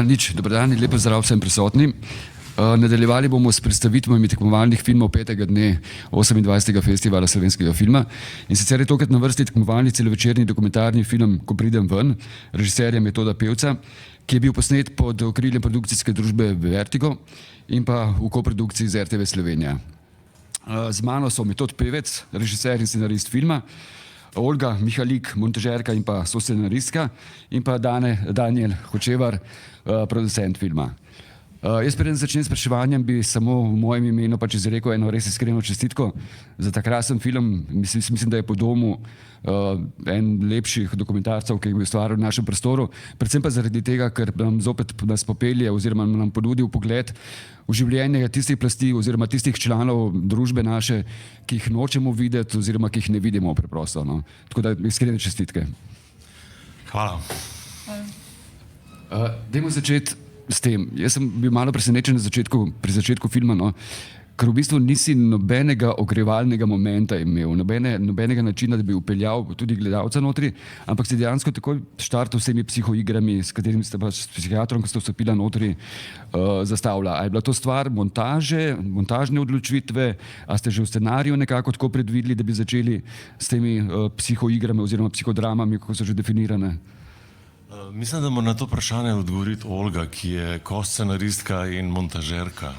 Nič, dober dan in lepo zdrav vsem prisotnim. Nadaljevali bomo s predstavitvami tekmovalnih filmov 5. dne 28. festivala slovenskega filma. In sicer je tokrat na vrsti tekmovalni celovečerni dokumentarni film Ko pridem ven, režiserja Metoda Pevca, ki je bil posnet pod okriljem produkcijske družbe Vertigo in pa v koprodukciji z RTV Slovenija. Z mano so Metod Pevec, režiser in scenarist filma, Olga Mihalik, montažerka in pa soscenaristka, in pa Daniel Hočevar, producent filma. Jaz preden začnem s spraševanjem bi samo v mojem imenu pač izrekel eno res iskreno čestitko za ta krasen film. Mislim, da je po domu en lepših dokumentarcev, ki jih bi ustvaril v našem prostoru. Predvsem pa zaradi tega, ker nam zopet nas popelje oziroma nam ponudi pogled v življenje tistih plasti oziroma tistih članov družbe naše, ki jih nočemo videti oziroma ki jih ne vidimo preprosto. No. Tako da iskrene čestitke. Hvala. Dajmo začeti s tem. Jaz sem bil malo presenečen pri začetku filma, no, ker v bistvu nisi nobenega ogrevalnega momenta imel, nobenega načina, da bi upeljal tudi gledalca notri, ampak si dejansko takoj štartal s temi psihoigrami, s katerimi ste pa s psihiatrom, ko ste vstopila notri, zastavila. A je bila to stvar montažne odločitve, a ste že v scenariju nekako tako predvideli, da bi začeli s temi psihoigrami oziroma psihodramami, kako so že definirane? Mislim, da mora na to vprašanje odgovoriti Olga, ki je scenaristka in montažerka.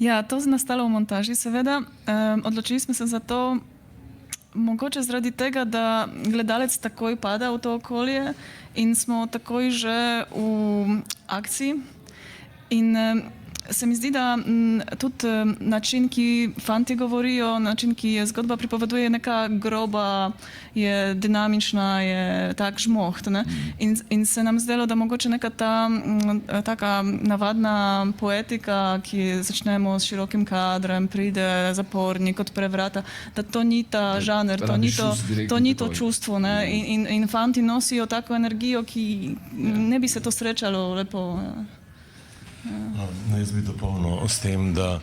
Ja, to je nastalo v montaži, seveda. Odločili smo se za to, mogoče zaradi tega, da gledalec takoj pada v to okolje in smo takoj že v akciji. In se mi zdi, da tudi način, ki fanti govorijo, način, ki je zgodba pripoveduje, je neka groba, je dinamična, je tak žmoht. Ne? In se nam zdelo, da mogoče neka ta taka navadna poetika, ki začnemo s širokim kadrem, pride zapornik, odpre vrata, da to ni ta žanr, to ni to čustvo. Ne? In fanti nosijo tako energijo, ki ne bi se to srečalo lepo. Jaz bi dopolnil s tem, da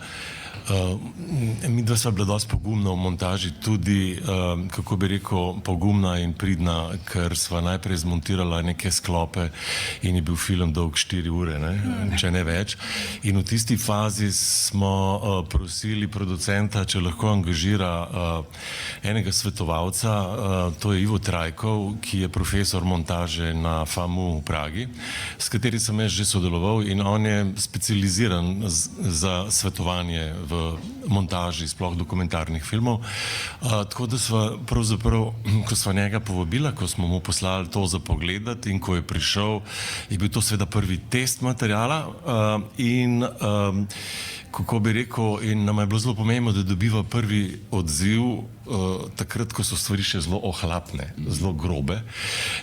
mi dva sva bila dosti pogumna v montaži, tudi, kako bi rekel, pogumna in pridna, ker sva najprej zmontirala neke sklope in je bil film dolg 4 ure, ne? Če ne več. In v tisti fazi smo prosili producenta, če lahko angažira enega svetovalca, to je Ivo Trajkov, ki je profesor montaže na FAMU v Pragi, s katerim sem jaz že sodeloval in on je specializiran za svetovanje v montaži, sploh dokumentarnih filmov. Tako da sva pravzaprav, ko sva njega povabila, ko smo mu poslali to za pogledati in ko je prišel, je bil to seveda prvi test materijala in kako bi rekel, in nam je bilo zelo pomembno, da dobiva prvi odziv takrat, ko so stvari še zelo ohlapne, zelo grobe.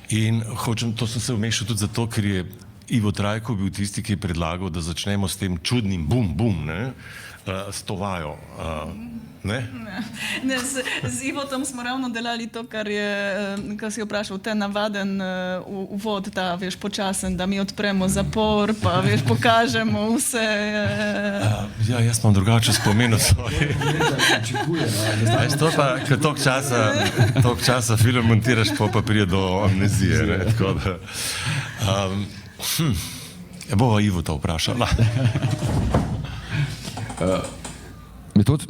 In to sem se vmešal tudi zato, ker je Ivo Trajkov bil tisti, ki je predlagal, da začnemo s tem čudnim bum, ne? S to vajo. Ne? Ne, z Ivotom smo ravno delali to, kar si vprašal, te navaden uvod, ta, veš, počasen, da mi odpremo zapor, pa, veš, pokažemo vse. Ja, jaz imam drugače spomin o svoji. Veš, to pa, ko toliko časa film montiraš, pa prije do amnezije, ne, tako da. Bova Ivota vprašala. Metod,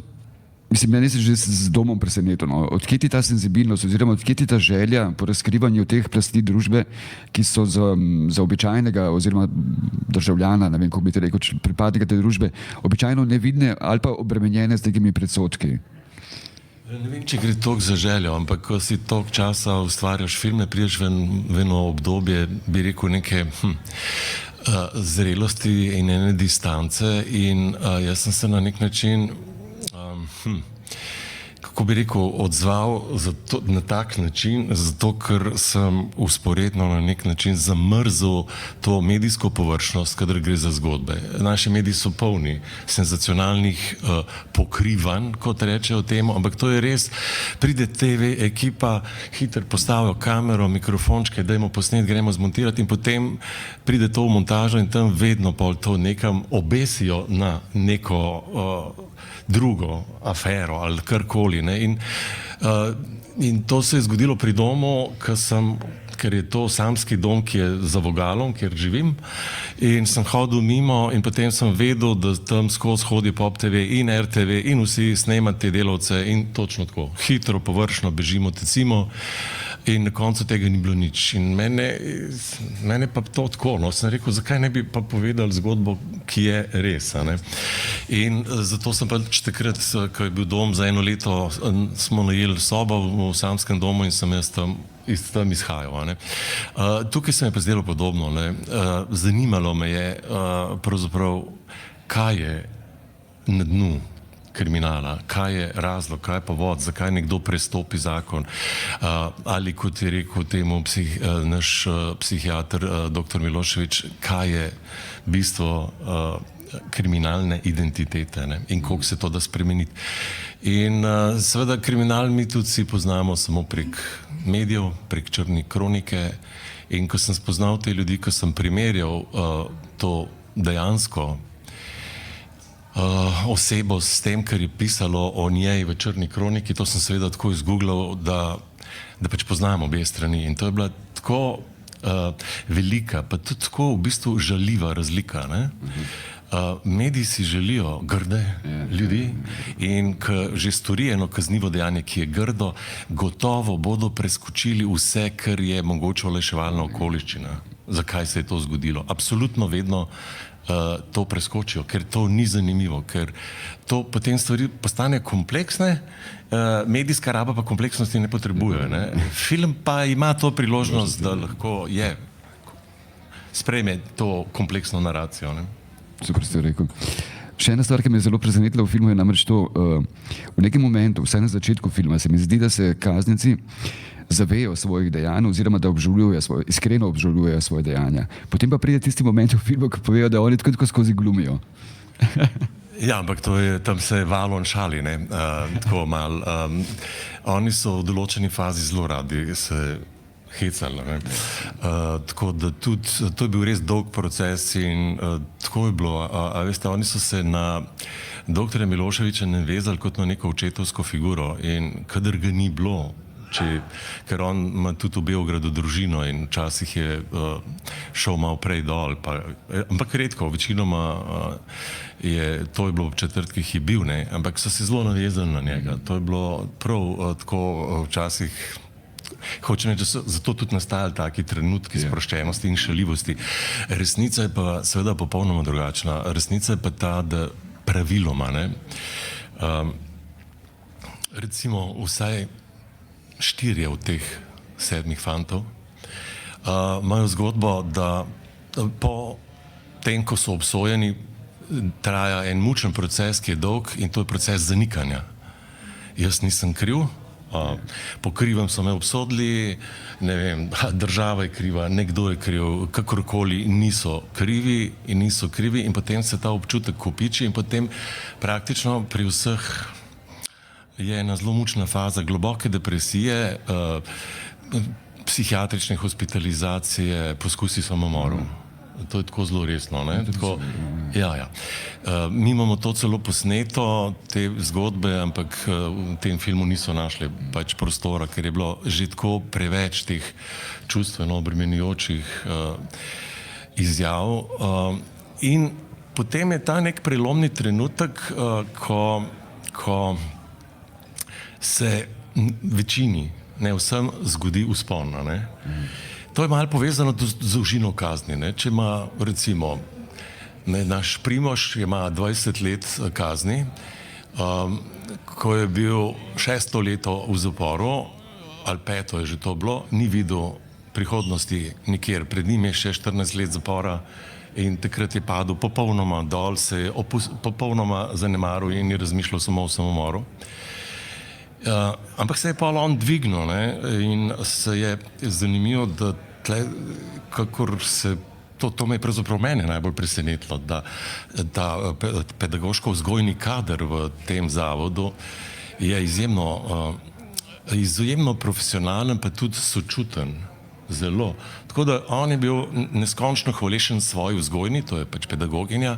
mislim, meni se že z domom presenetil. No. Odkje ti ta senzibilnost oziroma odkje ti ta želja po razkrivanju teh plasti družbe, ki so za običajnega oziroma državljana, ne vem, kako bi te rekel, pripadnika te družbe, običajno nevidne ali pa obremenjene z nekimi predsodki? Ne vem, če gre toliko za željo, ampak ko si toliko časa ustvarjaš filme, priješ v eno obdobje, bi rekel, neke zrelosti in ene distance in jaz sem se na nek način, kako bi rekel, odzval na tak način, zato ker sem usporedno na nek način zamrzel to medijsko površnost, kadar gre za zgodbe. Naši mediji so polni senzacionalnih pokrivanj, kot rečejo temu, ampak to je res, pride TV ekipa, hitro postavijo kamero, mikrofončke, dajmo posnet, gremo zmontirati in potem pride to v montažo in tam vedno pol to nekam obesijo na neko drugo afero ali karkoli. In In to se je zgodilo pri domu, ker je to samski dom, ki je za vogalom, kjer živim. In sem hodil mimo in potem sem vedel, da tam skozi hodi Pop TV in RTV in vsi snemati te delavce in točno tako, hitro, površno bežimo, tecimo. In na koncu tega ni bilo nič. In mene pa to tako, no, sem rekel, zakaj ne bi pa povedali zgodbo, ki je res, a ne. In zato sem pač takrat, ko je bil dom za 1 leto, smo najeli sobo v samskem domu in sem jaz tam izhajal, a ne. Tukaj se mi je pa zdelo podobno, ne. Zanimalo me je pravzaprav, kaj je na dnu kriminala, kaj je razlog, kaj je povod, zakaj nekdo prestopi zakon, ali kot je rekel temu naš psihiater dr. Milošević, kaj je bistvo kriminalne identitete, ne? In koliko se to da spremeniti. In seveda kriminal mi tudi vsi poznamo samo prek medijev, prek črne kronike, in ko sem spoznal te ljudi, ko sem primerjal to dejansko osebo s tem, kar je pisalo o njej v črni kroniki, to sem seveda tako izgooglal, da pač poznam obe strani. In to je bila tako velika, pa tudi tako v bistvu žaljiva razlika, ne? Mediji si želijo grde ljudi in ko že stori eno kaznivo dejanje, ki je grdo, gotovo bodo preskočili vse, kar je mogoče olajševalna okoliščina. Zakaj se je to zgodilo? Absolutno vedno to preskočijo, ker to ni zanimivo, ker to potem stvari postane kompleksne, medijska raba pa kompleksnosti ne potrebuje, ne? Film pa ima to priložnost, da lahko sprejme to kompleksno naracijo, ne? Super ste rekel. Še ena stvar, ki me je zelo presenetila v filmu, je namreč to, v nekem momentu, vsaj na začetku filma, se mi zdi, da se kaznjenci zavejo svojih dejanj oziroma da iskreno obžalujejo svoje dejanja. Potem pa pride tisti moment v filmu, ko povejo, da oni tako skozi glumijo. Ja, ampak tam se Valon šali, ne, tako malo. Oni so v določeni fazi zelo radi se hecali, ne. Tako da tudi, to je bil res dolg proces in tako je bilo, a veste, oni so se na doktorja Miloševića navezali kot na neko očetovsko figuro in kadar ga ni bilo, ker on ima tudi v Beogradu družino in včasih je šel malo prej dol, ampak redko, večinoma to je bilo v četrtkih je bil, ne, ampak so se zelo navezali na njega. To je bilo prav tako včasih, hočem reči, da so zato tudi nastajali taki trenutki sproščenosti in šaljivosti. Resnica je pa seveda popolnoma drugačna. Resnica je pa ta, da praviloma, ne, recimo vsaj 4 od teh 7 fantov imajo zgodbo, da po tem, ko so obsojeni, traja en mučen proces, ki je dolg in to je proces zanikanja. Jaz nisem kriv, po krivem so me obsodili, ne vem, država je kriva, nekdo je kriv, kakorkoli niso krivi in potem se ta občutek kopiči in potem praktično pri vseh je ena zelo mučna faza globoke depresije, psihiatrične hospitalizacije, poskusi samomorov. To je tako zelo resno, ne? Tako, ja. Mi imamo to celo posneto, te zgodbe, ampak v tem filmu niso našli pač prostora, ker je bilo že tako preveč teh čustveno obremenjujočih izjav. In potem je ta nek prelomni trenutek, ko se večini, ne vsem, zgodi vzpon, ne? To je malo povezano z dolžino kazni, ne? Če ima, recimo, naš Primož ima 20 let kazni, ko je bil 6. leto v zaporu, ali 5. je že to bilo, ni videl prihodnosti nikjer, pred njim je še 14 let zapora in takrat je padel popolnoma dol, se je popolnoma zanemaril in je razmišljal samo o samomoru. Ampak se je pa on dvignil, ne, in se je zanimivo, da tle, kakor se, to me je pravzaprav mene najbolj presenetilo, da pedagoško-vzgojni kader v tem zavodu je izjemno profesionalen, pa tudi sočuten, zelo. Tako da on je bil neskončno hvaležen svoji vzgojni, to je pač pedagoginja,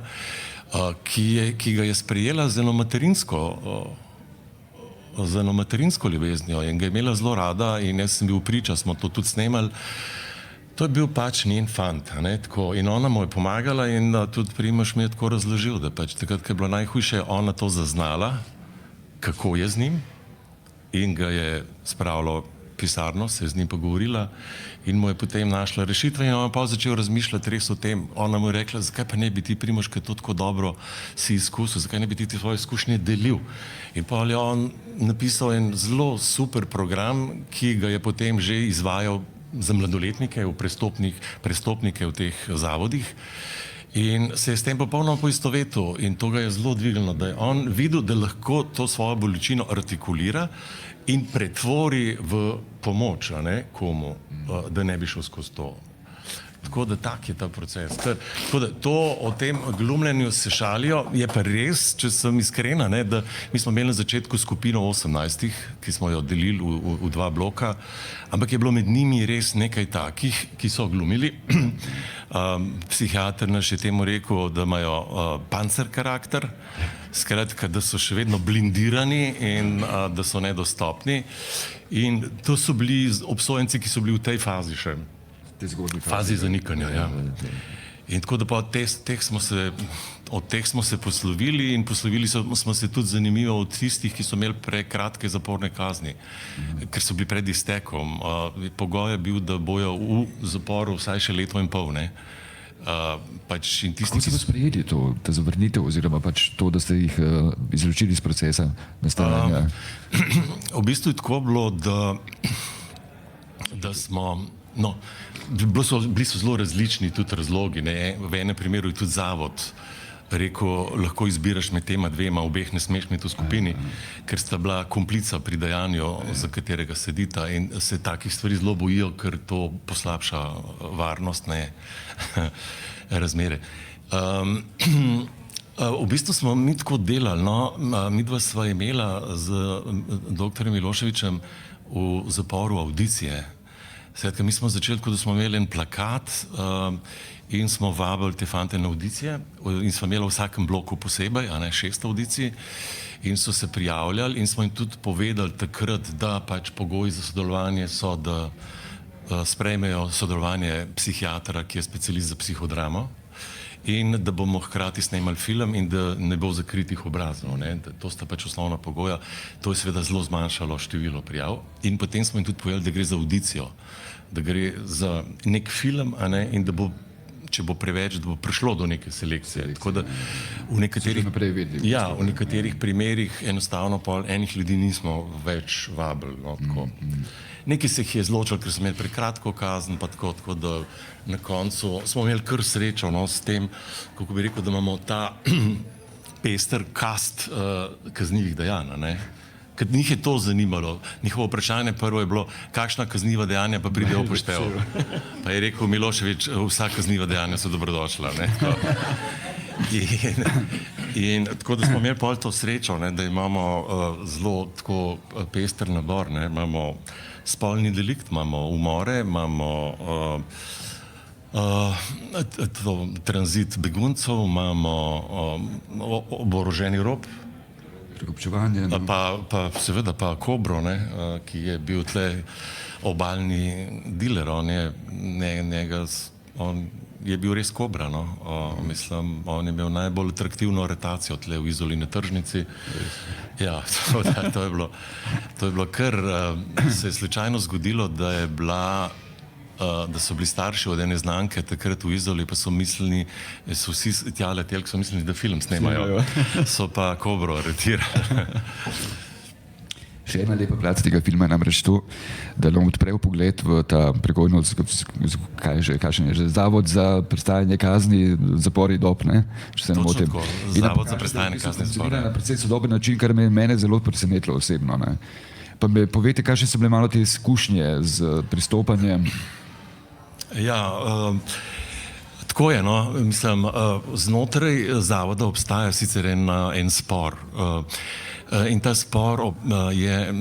ki ga je sprejela z eno materinsko z eno materinsko ljubeznijo in ga je imela zelo rada in jaz sem bil priča, smo to tudi snemali. To je bil pač njen fant, a ne, tako, in ona mu je pomagala in tudi Primož mi je tako razložil, da pač takrat, ko je bilo najhujše, ona to zaznala, kako je z njim in ga je spravila v pisarno, se je z njim pogovorila in mu je potem našla rešitve in on pa začel razmišljati res o tem. Ona mu je rekla, zakaj pa ne bi ti, Primož, ker to tako dobro si izkusil, zakaj ne bi ti svoje izkušnje delil. In pa je on napisal en zelo super program, ki ga je potem že izvajal za mladoletnike, prestopnike v teh zavodih in se je s tem popolnoma poistovetil in to ga je zelo dvignilo, da je on videl, da lahko to svojo bolečino artikulira in pretvori v pomoč, a ne, komu, da ne bi šel skozi to. Tako da tak je ta proces. Tako da to o tem glumljenju se šalijo, je pa res, če sem iskrena, ne, da mi smo imeli na začetku skupino 18, ki smo jo delili v dva bloka, ampak je bilo med njimi res nekaj takih, ki so glumili. Psihiater naš je temu rekel, da imajo pancer karakter, skratka, da so še vedno blindirani in da so nedostopni. In to so bili obsojenci, ki so bili v tej fazi še. Fazi zanikanja, ja. In tako da pa od teh smo se poslovili in poslovili smo se tudi zanimivo od tistih, ki so imeli prekratke zaporne kazni, ker so bili pred iztekom. Pogoj je bil, da bojo v zaporu vsaj še leto in pol, ne. Kako ste sprejeli to, da zavrnitev oziroma pač to, da ste jih izločili iz procesa nastajanja? V bistvu je tako bilo, da smo, bili so zelo različni tudi razlogi, ne. V enem primeru je tudi zavod rekel, lahko izbiraš med tema dvema, obeh ne smeš imeti v skupini, ker sta bila komplica pri dejanju, za katerega sedita in se takih stvari zelo bojijo, ker to poslabša varnostne razmere. V bistvu smo mi tako delali, midva sva imela z doktorjem Miloševićem v zaporu audicije. Skratka, mi smo začeli, ko smo imeli en plakat in smo vabili te fante na audicije in smo imeli v vsakem bloku posebej, 6 audicij in so se prijavljali in smo jim tudi povedali takrat, da pač pogoji za sodelovanje so, da sprejmejo sodelovanje psihiatra, ki je specialist za psihodramo in da bomo hkrati snemali film in da ne bo zakritih obrazov, ne. To sta pač osnovna pogoja. To je seveda zelo zmanjšalo število prijav in potem smo jim tudi povedali, da gre za audicijo, da gre za nek film, a ne, in da bo, če bo preveč, da bo prišlo do neke selekcije. Tako da v nekaterih primerih enostavno pol enih ljudi nismo več vabili, no, tako. Nekaj se jih je izločilo, ker smo imeli prekratko kazen, pa tako da na koncu smo imeli kar srečo, no, s tem, kako bi rekel, da imamo ta pester kast kaznivih dejanj, ne. Ker njih je to zanimalo. Njihovo vprašanje prvo je bilo, kakšna kazniva dejanja pa pride v poštev. Pa je rekel Milošević, vsa kazniva dejanja so dobrodošla, ne. In tako da smo imeli pol to srečo, ne, da imamo zelo tako pester nabor, ne. Imamo spolni delikt, imamo umore, imamo tranzit beguncev, imamo oboroženi rop, prekupčevanje, pa seveda pa Kobro, ne, ki je bil tle obalni diler, on je bil res Kobra, no. Mislim, on je imel najbolj atraktivno aretacijo tle v Izoli na tržnici. Ja, to je bilo kar, se je slučajno zgodilo, da so bili starši od ene znanke takrat v Izoli, pa so mislili, so vsi tja leteli, so mislili, da film snemajo. So pa Kobro aretirali. Še ena lepa plat tega filma je namreč to, da nam odpre pogled v ta pregojno, kakšen je že, zavod za prestajanje kazni, zapori dob, ne? Če se ne motim. Zavod za prestajanje kazni, zapori. Na precej sodoben način, kar me je zelo presenetilo osebno, ne? Pa me povejte, kakšne so bile malo te izkušnje z pristopanjem? Ja, tako je, no, mislim, znotraj zavoda obstaja sicer en spor. In ta spor je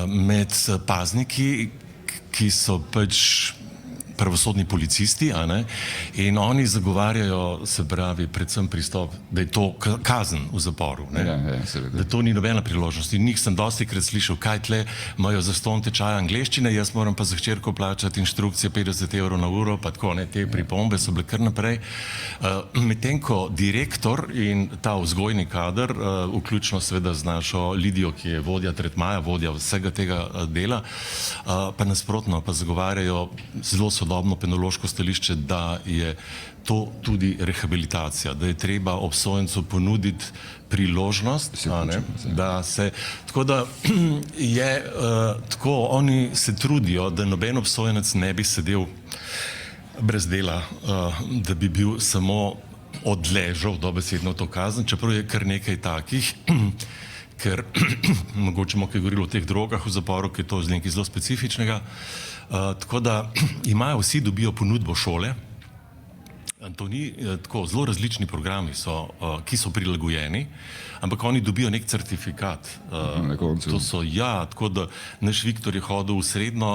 med pazniki, ki so pač pravosodni policisti, a ne, in oni zagovarjajo, se pravi, predvsem pristop, da je to kazen v zaporu, ne, da to ni nobena priložnost. In njih sem dostikrat slišal, kaj tle imajo zastonj tečaja angleščine, jaz moram pa za hčerko plačati inštrukcije 50 € na uro, pa tako, ne, te pripombe so bile kar naprej. Medtem ko direktor in ta vzgojni kader, vključno seveda z našo Lidijo, ki je vodja tretmaja, vodja vsega tega dela, pa nasprotno, pa zagovarjajo zelo sodobno penološko stališče, da je to tudi rehabilitacija, da je treba obsojencu ponuditi priložnost, da se, tako da je tako, oni se trudijo, da noben obsojenec ne bi sedel brez dela, da bi bil samo odležal dobesedno to kazen, čeprav je kar nekaj takih, ker mogoče bomo kaj govorili o teh drogah v zaporu, ki je to nekaj zelo specifičnega, tako da imajo vsi, dobijo ponudbo šole. To ni tako, zelo različni programi so, ki so prilagojeni, ampak oni dobijo nek certifikat. To so, ja, tako da naš Viktor je hodil v srednjo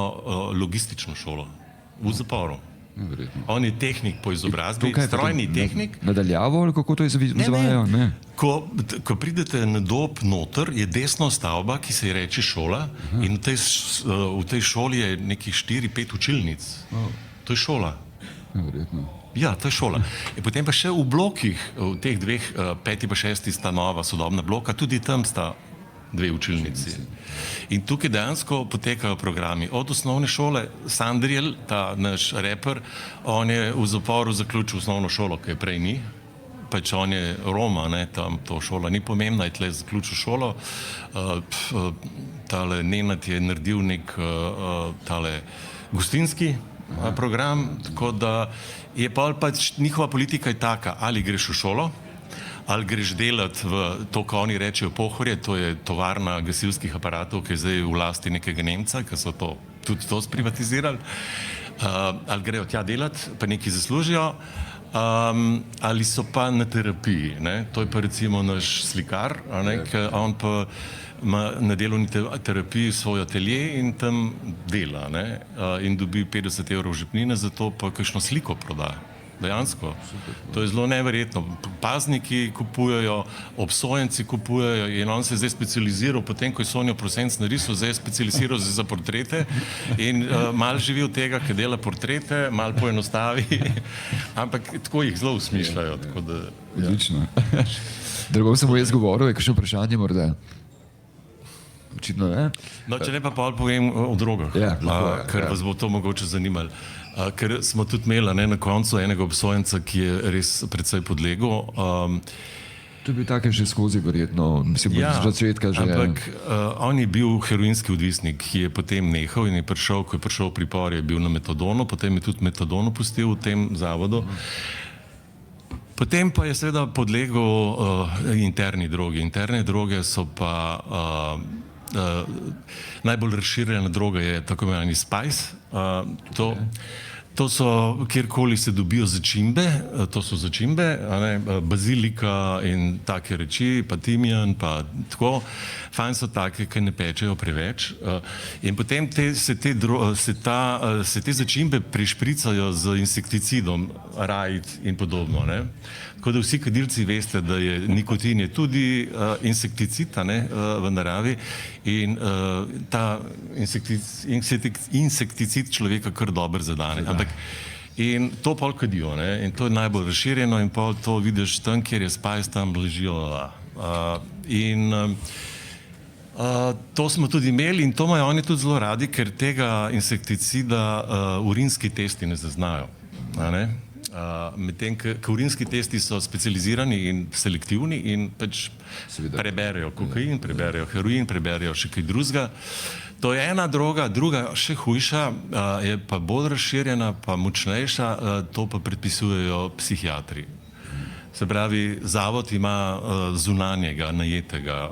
logistično šolo, v zaporu. On je tehnik po izobrazbi, strojni tehnik. Nadaljavo ali kako to izvajajo? Ne. Ko pridete na Dob noter, je desna stavba, ki se je reče šola, in v tej šoli je nekih 4-5 učilnic. To je šola. Ja, to je šola. In potem pa še v blokih, v teh dveh, 5. pa 6. sta nova sodobna bloka, tudi tam sta 2 učilnici. In tukaj dejansko potekajo programi. Od osnovne šole, Sandriel, ta naš reper, on je v zaporu zaključil osnovno šolo, ki je prej ni. Pač on je Roma, ne, tam to šola ni pomembna, je tle zaključil šolo. Tale Nenad je naredil nek tale gostinski program, tako da je pač njihova politika je taka, ali greš v šolo, ali greš delati v to, ko oni rečejo Pohorje, to je tovarna gasilskih aparatov, ki je zdaj v lasti nekega Nemca, ki so to, tudi to sprivatizirali, ali grejo tja delati, pa nekaj zaslužijo, ali so pa na terapiji, ne? To je pa recimo naš slikar, on pa ima na delovni terapiji svoj atelje in tam dela, ne? In dobi 50 € žepnine, zato pa kakšno sliko proda. Dejansko. To je zelo neverjetno. Pazniki kupujejo, obsojenci kupujejo in on se je zdaj specializiral, potem ko je Sonjo Prosenc narisal, zdaj je specializiral za portrete in malo živi od tega, ker dela portrete, malo poenostavi, ampak tako jih zelo usmišljajo. Odlično. Drugo sem bo jaz govoril, je kakšno vprašanje morda? Očitno ne. No, če ne pa povem o drogah, ker vas bo to mogoče zanimalo. Ker smo tudi imeli na koncu enega obsojenca, ki je res precej podlegel. To je bil take že skozi verjetno, mislim, z začetka že. Ampak on je bil heroinski odvisnik, ki je potem nehal in je prišel, ko je prišel v pripor, je bil na metadonu, potem je tudi metadonu pustil v tem zavodu. Potem pa je seveda podlegel interni drogi. Interne droge so pa najbolj razširjena droga je tako imenovani spice. To so, kjerkoli se dobijo začimbe, to so začimbe, bazilika in take reči, pa timijan, pa tako. Fajn so take, ki ne pečejo preveč. In potem se te začimbe prišpricajo z insekticidom, rajd in podobno. Ne? Tako da vsi kadilci veste, da je nikotin je tudi insekticid v naravi in ta insekticid človeka kar dobro zadane. In to pol kadijo, ne? In to je najbolj razširjeno in pol to vidiš tam, kjer je spice, tam ležijo. To smo tudi imeli in to imajo oni tudi zelo radi, ker tega insekticida urinski testi ne zaznajo. Medtem, ker urinski testi so specializirani in selektivni in pač preberejo kokain, preberejo heroin, preberejo še kaj drugega. To je ena droga, druga še hujša, je pa bolj razširjena, pa močnejša, to pa predpisujejo psihiatri. Se pravi, zavod ima zunanjega, najetega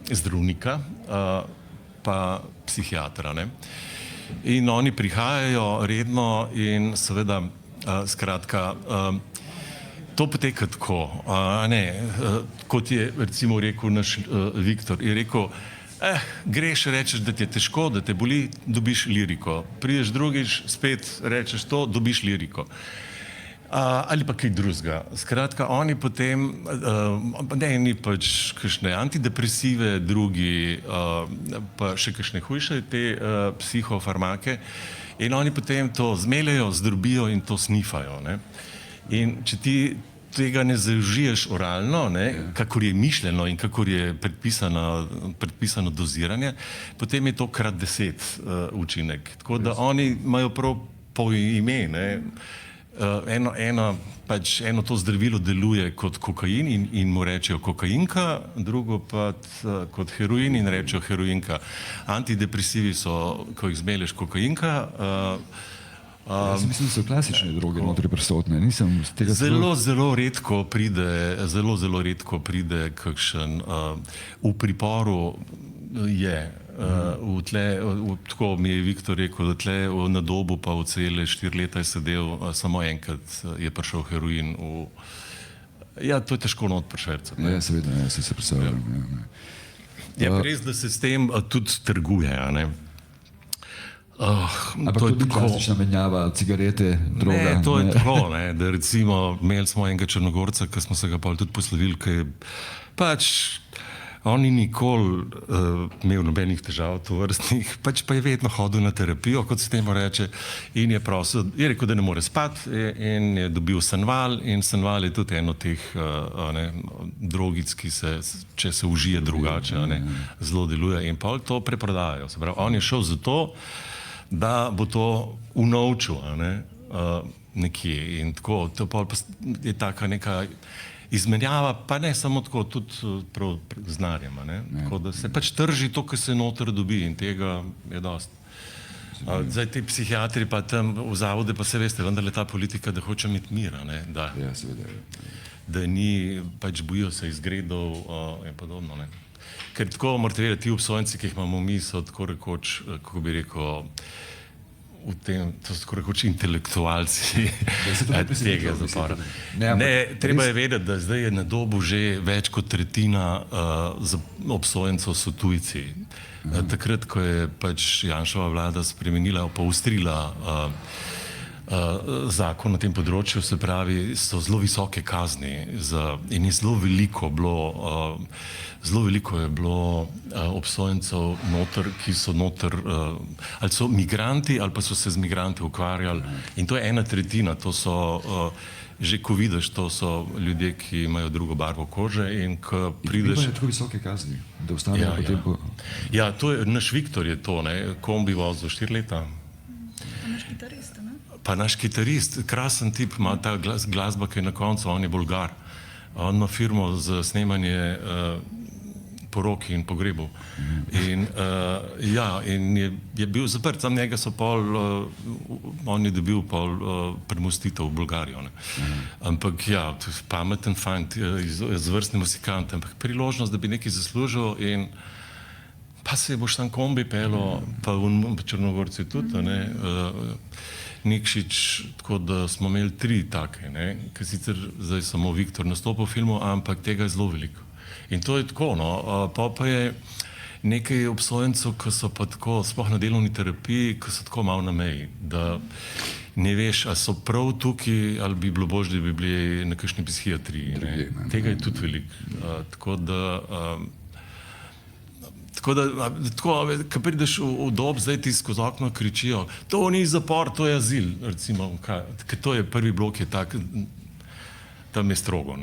zdravnika, pa psihiatra. Ne? In oni prihajajo redno in seveda, skratka, to poteka tako, kot je recimo rekel naš Viktor, je rekel, greš, rečeš, da ti je težko, da te boli, dobiš liriko. Prideš drugič, spet rečeš to, dobiš liriko. Ali pa kaj drugega. Skratka, oni potem, eni pač kakšne antidepresive, drugi pa še kakšne hujše te psihofarmake in oni potem to zmeljajo, zdrobijo in to snifajo. Ne? In če ti tega ne zaužiješ oralno, kakor je mišljeno in kakor je predpisano doziranje, potem je to krat 10 učinek. Tako da oni imajo prav po ime, eno to zdravilo deluje kot kokain in mu rečejo kokainka, drugo pa kot heroin in rečejo heroinka. Antidepresivi so, ko jih zmelješ, kokainka. Jaz mislim, da so klasične droge notri prisotne. Zelo redko pride kakšen v priporu je. Tako mi je Viktor rekel, da tle na Dobu pa v cele 4 leta je sedel, samo enkrat je prišel heroin. Ja, to je težko not prešercati. Ja, seveda, se predstavljam. Je res, da se s tem tudi trguje, ne? Ampak to je klasična menjava cigarete, droga. Ne, to je tako, da recimo imeli smo enega Črnogorca, ki smo se ga pa tudi poslovili, ki je pač on ni nikoli imel nobenih težav tovrstnih, pač pa je vedno hodil na terapijo, kot se temu reče, in je prosil, je rekel, da ne more spati in je dobil Sanval in Sanval je tudi eno teh drogic, ki se, če se užije drugače, zelo deluje in pa to preprodajajo. Se pravi, on je šel zato, da bo to unovčil nekje in tako, to je taka neka izmenjava, pa ne samo tako, tudi prav z denarjem, tako da se pač trži to, kar se noter dobi in tega je dosti. Zdaj ti psihiatri pa tam v zavode, pa se veste, vendar je ta politika, da hoče imeti mir, da ni, pač bojijo se izgredov in podobno. Ker tako morate vedeti, ti obsojenci, ki jih imamo mi, so tako rekoč, kako bi rekel, v tem, to so tako rekoč intelektualci tega zapora. Treba je vedeti, da zdaj je na Dobu že več kot tretjina obsojencev so tujci. Takrat, ko je pač Janševa vlada spremenila, poostrila zakon na tem področju, se pravi, so zelo visoke kazni in je zelo veliko je bilo obsojencev noter, ki so noter, ali so migranti, ali pa so se z migranti ukvarjali. In to je 1/3, to so, že ko vidiš, to so ljudje, ki imajo drugo barvo kože in ko prideš... In tako visoke kazni, da ostanejo potem po... Ja, to je, naš Viktor je to, kombi vozil 4 leta. Pa naš kitarist, krasen tip, ima ta glasba, ki je na koncu, on je Bolgar. On ima firmo za snemanje poroki in pogrebov. In je bil zaprt, tam njega so on je dobil premostitev v Bolgarijo. Ampak ja, pameten fant, izvrstni musikant, ampak priložnost, da bi nekaj zaslužil in pa se boš tam kombi pelo, pa v Črnogorci tudi, Nikšič, tako da smo imeli 3 take, ki sicer zdaj samo Viktor nastopil v filmu, ampak tega je zelo veliko. In to je tako, pa je nekaj obsojencev, ki so pa tako, sploh na delovni terapiji, ki so tako malo na meji, da ne veš, a so prav tukaj, ali bi bilo božje, da bi bili na kakšni psihiatriji. Tega je tudi veliko. Tako, ko prideš v Dob, zdaj ti skozi okno kričijo, to ni zapor, to je azil, recimo, ker to je prvi blok, je tak, tam je strogo,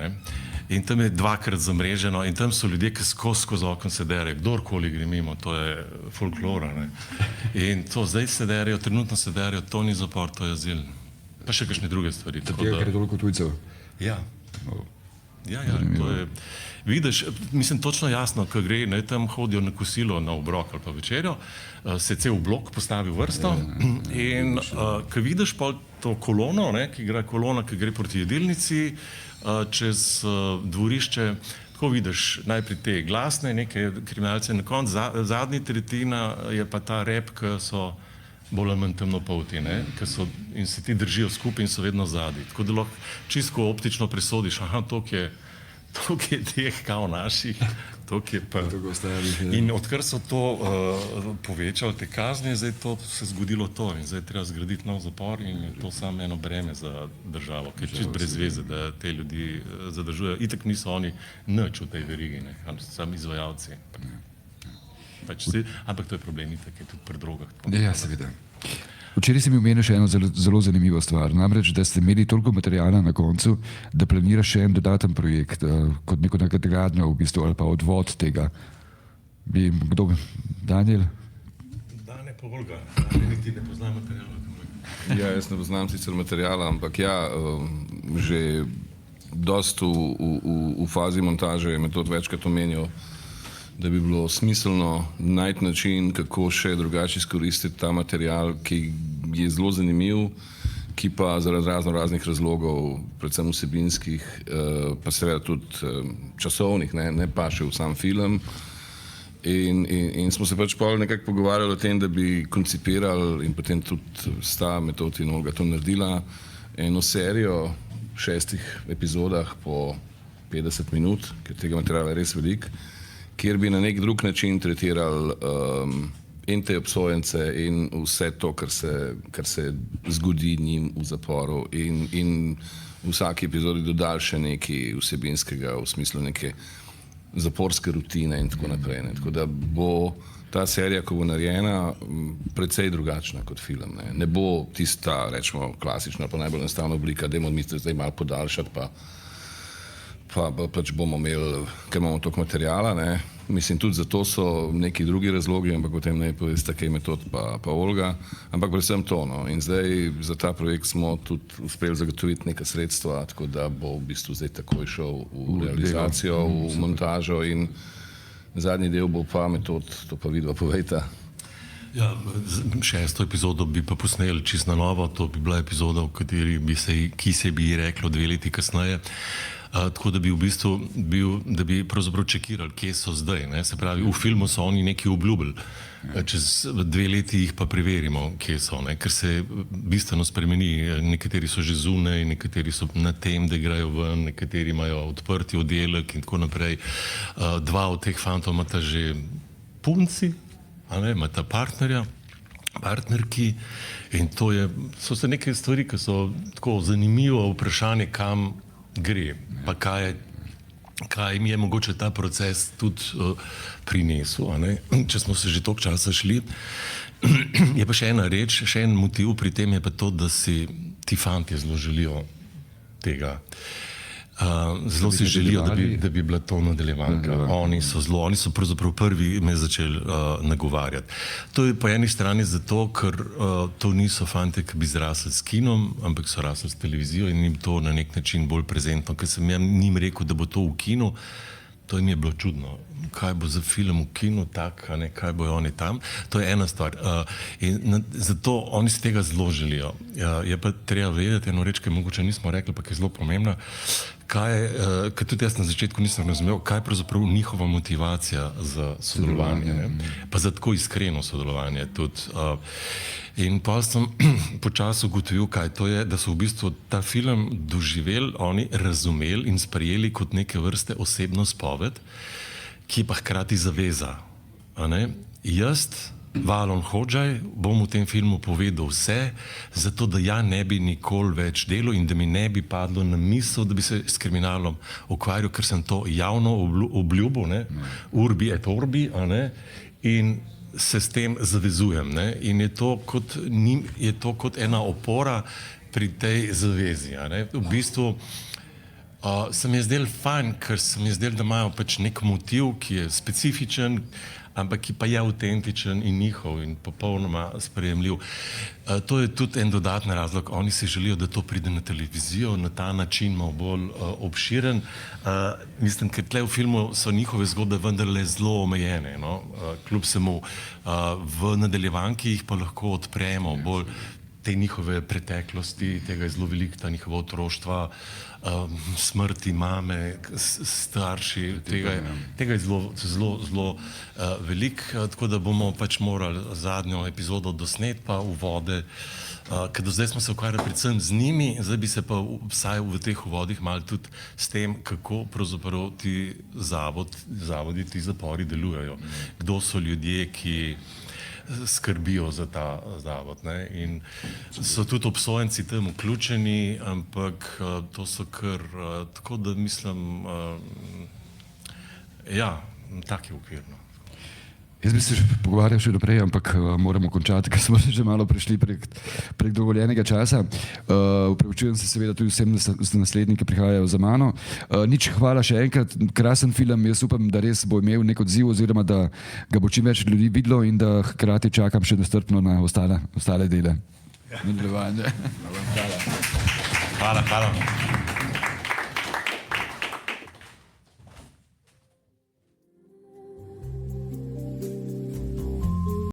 in tam je 2-krat zamreženo in tam so ljudje, ki skozi okno se derejo, kdorkoli gre mimo, to je folklora, in to zdaj se derejo, trenutno se derejo, to ni zapor, to je azil, pa še kakšne druge stvari. Tega, ker je toliko tujcev? Ja, to je... Vidiš, mislim, točno jasno, ko gre, tam hodijo na kosilo, na obrok ali pa večerjo, se cel blok postavi v vrsto in ko vidiš pa to kolono, ki gre proti jedilnici, čez dvorišče, tako vidiš najprej te glasne, neke kriminalce, na koncu zadnji tretjina je pa ta rep, ki so bolj ali manj temnopolti, in se ti držijo skupaj in so vedno zadnji. Tako da lahko čisto optično presodiš, aha, toliko je teh kao naših, Toliko je pa. Toliko ostalih, ja. In odkar so to povečali, te kazni, zdaj to se zgodilo to in zdaj treba zgraditi nov zapor in je to samo eno breme za državo, ki je čist brez veze, da te ljudi zadržujejo. Itak niso oni nič v tej verigi, ne, sami izvajalci. Ampak to je problem, itak je tudi pri drogah. Ja, seveda. Včeraj si mi omenil še eno zelo zanimivo stvar, namreč, da ste imeli toliko materijala na koncu, da planiraš še en dodaten projekt, kot neko nadgradnjo v bistvu, ali pa odvod tega. Kdo? Daniel? Dane pa Olga. Dane niti ne poznam materijala. Ja, jaz ne poznam sicer materijala, ampak ja, že dost v fazi montaže je Metod večkrat omenil, da bi bilo smiselno najti način, kako še drugače izkoristiti ta material, ki je zelo zanimiv, ki pa zaradi raznih razlogov, predvsem vsebinskih, pa seveda tudi časovnih, ne paše v sam film. In smo se pač pol nekako pogovarjali o tem, da bi koncipirali in potem tudi sta Metod in Olga to naredila eno serijo 6 epizodah po 50 minut, ker tega materiala je res veliko, kjer bi na nek drug način tretirali in te obsojence in vse to, kar se zgodi njim v zaporu in v vsaki epizodi dodali še nekaj vsebinskega v smislu neke zaporske rutine in tako naprej. Tako da bo ta serija, ko bo narejena, precej drugačna kot film. Ne bo tista, rečemo, klasična, pa najbolj enostavna oblika, dajmo mi zdaj malo podaljšati, pa pač bomo imeli, ker imamo toliko materijala, ne. Mislim, tudi zato so neki drugi razlogi, ampak potem ne poveste, kaj je Metod pa Olga, ampak predvsem to, no. In zdaj za ta projekt smo tudi uspeli zagotoviti neka sredstva, tako da bo v bistvu zdaj takoj šel v realizacijo, v montažo in zadnji del bo pa Metod, to pa vidva povejta. Ja, 6. epizodo bi pa posneli čisto na novo, to bi bila epizoda, v kateri ki se bi reklo 2 leti kasneje. Tako da bi v bistvu da bi pravzaprav čekirali, kje so zdaj. Ne? Se pravi, v filmu so oni nekaj obljubili, čez 2 leti jih pa preverimo, kje so, ne? Ker se bistveno spremeni. Nekateri so že zunaj, nekateri so na tem, da igrajo ven, nekateri imajo odprti oddelek in tako naprej. 2 od teh fantov imata že punci, imata partnerki in to so se neke stvari, ki so tako zanimivo vprašanje, kam gre, pa kaj mi je mogoče ta proces tudi prinesel, če smo se že toliko časa šli. Je pa še ena reč, še en motiv pri tem je pa to, da si ti fantje zelo želijo tega. Zelo si želijo, da bi bila to nadaljevanka. Oni so pravzaprav prvi me začeli nagovarjati. To je po eni strani zato, ker to niso fantje, ki bi zrasli s kinom, ampak so rasli s televizijo in jim to na nek način bolj prezentno. Ker sem njim rekel, da bo to v kinu, to jim je bilo čudno. Kaj bo za film v kinu tak, kaj bojo oni tam. To je ena stvar. In zato oni se tega zelo želijo. Je pa treba vedeti eno reč, ki mogoče nismo rekli, pa ki je zelo pomembna, ker tudi jaz na začetku nisem razumel, kaj je pravzaprav njihova motivacija za sodelovanje. Pa za tako iskreno sodelovanje tudi. In pa sem počasi ugotovil, kaj to je, da so v bistvu ta film doživeli, oni razumeli in sprejeli kot neke vrste osebno spoved, ki pa hkrati zaveza. Jaz, Valon Hodžaj, bom v tem filmu povedal vse, zato da ja ne bi nikoli več delal in da mi ne bi padlo na misel, da bi se s kriminalom ukvarjal, ker sem to javno obljubil, urbi et orbi, in se s tem zavezujem. In je to kot ena opora pri tej zavezi. V bistvu se mi je zdel fajn, ker se mi je zdel, da imajo pač nek motiv, ki je specifičen, ampak ki pa je avtentičen in njihov in popolnoma sprejemljiv. To je tudi en dodatni razlog. Oni si želijo, da to pride na televizijo, na ta način malo bolj obširen. Mislim, ker tle v filmu so njihove zgodbe vendarle zelo omejene. Kljub vsemu v nadaljevanki jih pa lahko odpremo bolj te njihove preteklosti, tega je zelo veliko, ta njihova otroštva, smrti mame, starši, tega je zelo veliko, tako da bomo pač morali zadnjo epizodo dosneti, pa uvode, ker do zdaj smo se ukvarjali predvsem z njimi, zdaj bi se pa vsaj v teh uvodih malo tudi s tem, kako pravzaprav ti zavodi, ti zapori delujejo, kdo so ljudje, ki skrbijo za ta zavod. Ne? In so tudi obsojenci tam vključeni, ampak to so kar, tako da mislim, ja, tak je okvir. No. Jaz bi se še pogovarjal še naprej, ampak moramo končati, ker smo že malo prišli prek dovoljenega časa. Upravičujem se seveda tudi vsem naslednjim, ki prihajajo za mano. Nič, hvala še enkrat, krasen film, jaz upam, da res bo imel nek odziv oziroma da ga bo čim več ljudi videlo in da hkrati čakam še nestrpno na ostale dele. Nadaljevanje. Hvala.